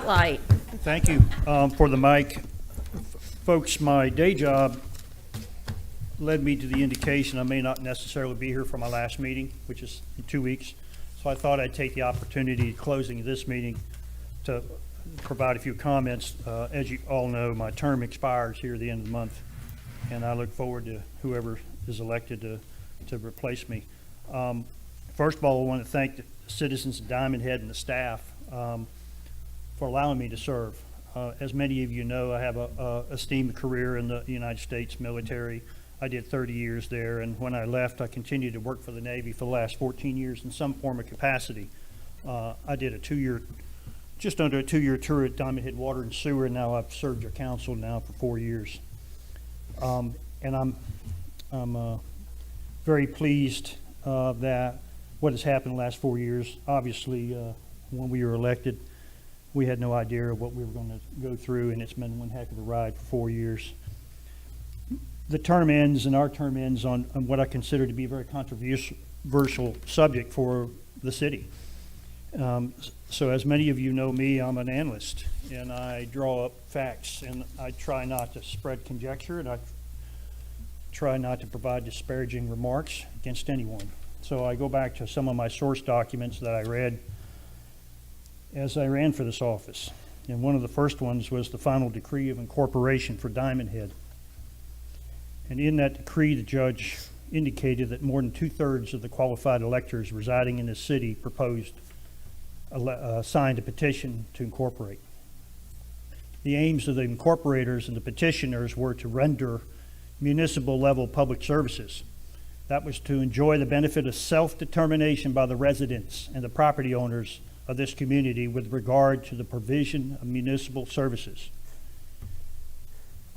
spotlight. Thank you for the mic. Folks, my day job led me to the indication I may not necessarily be here for my last meeting, which is in 2 weeks. So I thought I'd take the opportunity closing this meeting to provide a few comments. As you all know, my term expires here at the end of the month, and I look forward to whoever is elected to replace me. First of all, I want to thank the citizens of Diamond Head and the staff for allowing me to serve. As many of you know, I have a esteemed career in the United States military. I did 30 years there, and when I left, I continued to work for the Navy for the last 14 years in some form of capacity. I did just under a 2-year tour at Diamond Head Water and Sewer, and now I've served your council now for 4 years. And I'm very pleased that what has happened the last 4 years. Obviously, when we were elected, we had no idea of what we were going to go through, and it's been one heck of a ride for 4 years. The term ends, and our term ends on what I consider to be a very controversial subject for the city. So as many of you know me, I'm an analyst, and I draw up facts, and I try not to spread conjecture, and I try not to provide disparaging remarks against anyone. So I go back to some of my source documents that I read as I ran for this office. And one of the first ones was the final decree of incorporation for Diamond Head. And in that decree, the judge indicated that more than 2/3 of the qualified electors residing in the city signed a petition to incorporate. The aims of the incorporators and the petitioners were to render municipal level public services. That was to enjoy the benefit of self-determination by the residents and the property owners of this community with regard to the provision of municipal services.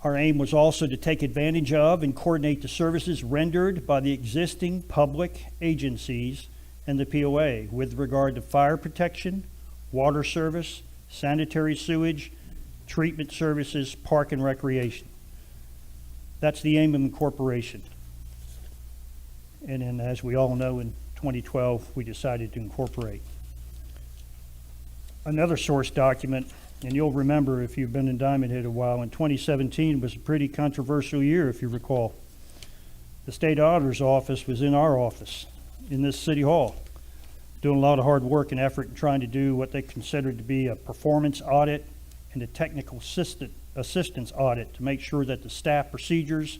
Our aim was also to take advantage of and coordinate the services rendered by the existing public agencies and the POA with regard to fire protection, water service, sanitary sewage, treatment services, park and recreation. That's the aim of incorporation. And then, as we all know, in 2012, we decided to incorporate. Another source document, and you'll remember if you've been in Diamond Head a while, in 2017 was a pretty controversial year, if you recall. The state auditor's office was in our office, in this city hall, doing a lot of hard work and effort in trying to do what they considered to be a performance audit and a technical assistance audit to make sure that the staff procedures,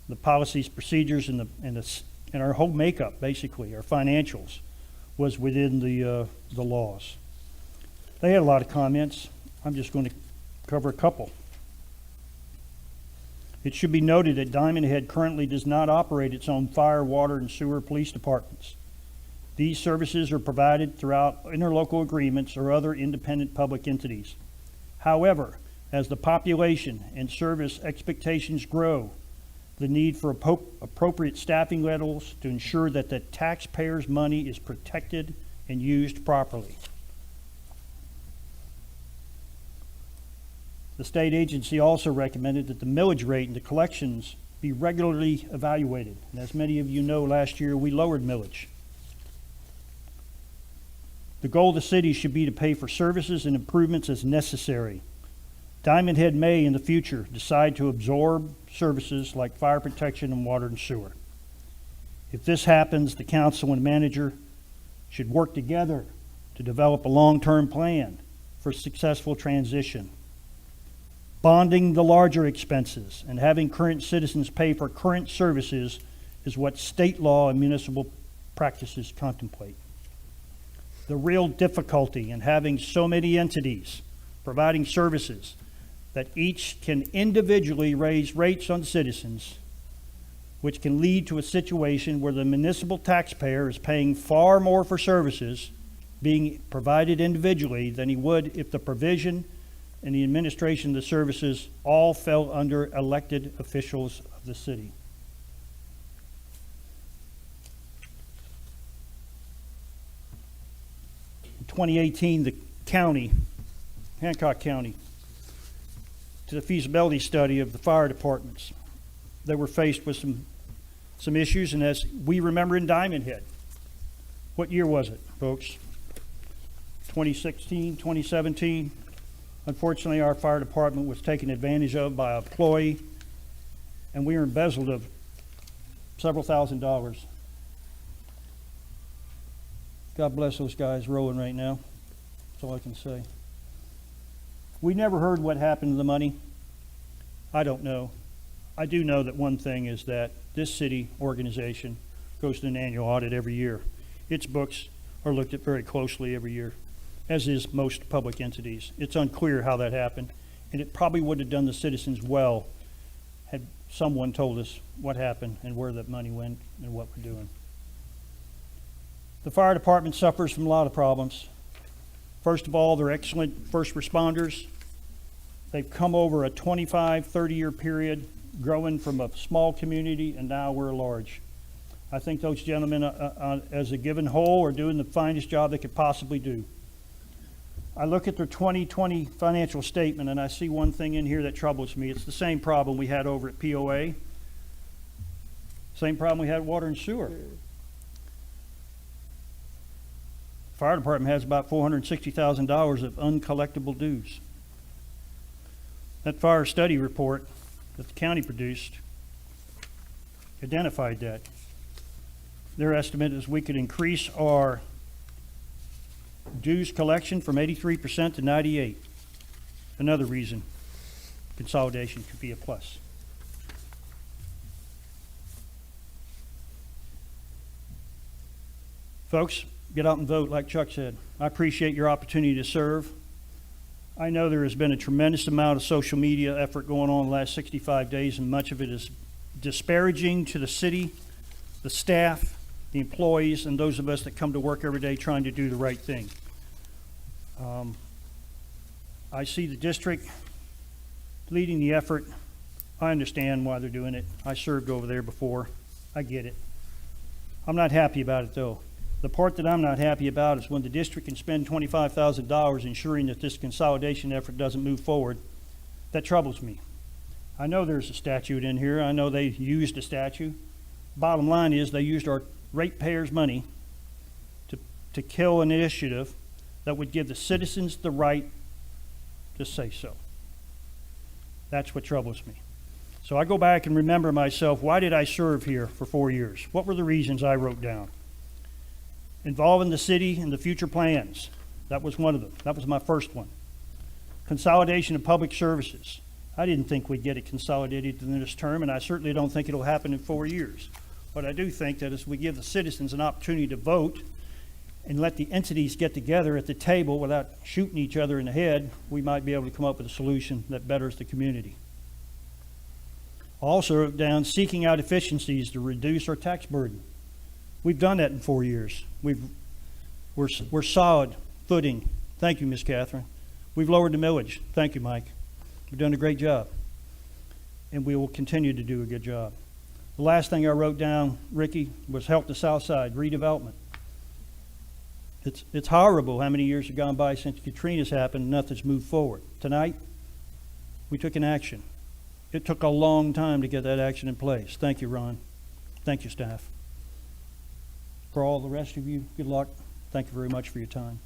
the policies, procedures, and our whole makeup, basically, our financials, was within the laws. They had a lot of comments. I'm just going to cover a couple. It should be noted that Diamond Head currently does not operate its own fire, water, and sewer police departments. These services are provided throughout interlocal agreements or other independent public entities. However, as the population and service expectations grow, the need for appropriate staffing levels to ensure that the taxpayers' money is protected and used properly. The state agency also recommended that the millage rate and the collections be regularly evaluated. And as many of you know, last year we lowered millage. The goal of the city should be to pay for services and improvements as necessary. Diamond Head may, in the future, decide to absorb services like fire protection and water and sewer. If this happens, the council and manager should work together to develop a long-term plan for successful transition. Bonding the larger expenses and having current citizens pay for current services is what state law and municipal practices contemplate. The real difficulty in having so many entities providing services that each can individually raise rates on citizens, which can lead to a situation where the municipal taxpayer is paying far more for services being provided individually than he would if the provision and the administration of the services all fell under elected officials of the city. In 2018, the county, Hancock County, did a feasibility study of the fire departments. They were faced with some issues, and as we remember in Diamond Head, what year was it, folks? 2016, 2017? Unfortunately, our fire department was taken advantage of by an employee, and we were embezzled of several $1,000s. God bless those guys rowing right now. That's all I can say. We never heard what happened to the money. I don't know. I do know that one thing is that this city organization goes to an annual audit every year. Its books are looked at very closely every year, as is most public entities. It's unclear how that happened, and it probably would have done the citizens well had someone told us what happened and where that money went and what we're doing. The fire department suffers from a lot of problems. First of all, they're excellent first responders. They've come over a 25, 30-year period, growing from a small community, and now we're large. I think those gentlemen, as a given whole, are doing the finest job they could possibly do. I look at their 2020 financial statement, and I see one thing in here that troubles me. It's the same problem we had over at POA. Same problem we had at Water and Sewer. Fire department has about $460,000 of uncollectible dues. That fire study report that the county produced identified that. Their estimate is we could increase our dues collection from 83% to 98%. Another reason consolidation could be a plus. Folks, get out and vote like Chuck said. I appreciate your opportunity to serve. I know there has been a tremendous amount of social media effort going on the last 65 days, and much of it is disparaging to the city, the staff, the employees, and those of us that come to work every day trying to do the right thing. I see the district leading the effort. I understand why they're doing it. I served over there before. I get it. I'm not happy about it, though. The part that I'm not happy about is when the district can spend $25,000 ensuring that this consolidation effort doesn't move forward. That troubles me. I know there's a statute in here. I know they used a statute. Bottom line is they used our ratepayers' money to kill an initiative that would give the citizens the right to say so. That's what troubles me. So I go back and remember myself, why did I serve here for 4 years? What were the reasons I wrote down? Involving the city and the future plans. That was one of them. That was my first one. Consolidation of public services. I didn't think we'd get it consolidated in this term, and I certainly don't think it'll happen in 4 years. But I do think that as we give the citizens an opportunity to vote and let the entities get together at the table without shooting each other in the head, we might be able to come up with a solution that betters the community. Also down seeking out efficiencies to reduce our tax burden. We've done that in 4 years. We're solid footing. Thank you, Ms. Catherine. We've lowered the millage. Thank you, Mike. We've done a great job. And we will continue to do a good job. The last thing I wrote down, Ricky, was help the South Side, redevelopment. It's horrible how many years have gone by since Katrina's happened and nothing's moved forward. Tonight, we took an action. It took a long time to get that action in place. Thank you, Ron. Thank you, staff. For all the rest of you, good luck. Thank you very much for your time.